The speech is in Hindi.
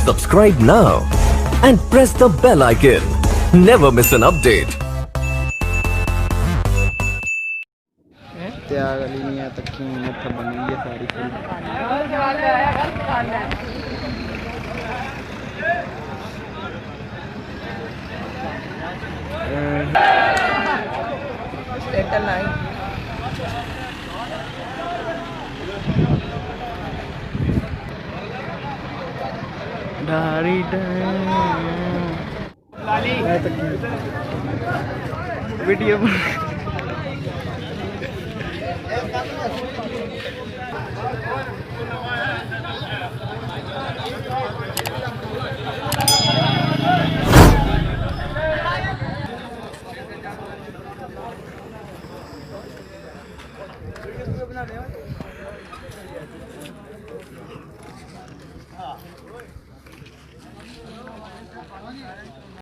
Subscribe now and press the bell icon. Never miss an update. त्याग लिनिया तक की मत बनी है सारी स्टेटल लाइन डारी वीडियो बना दे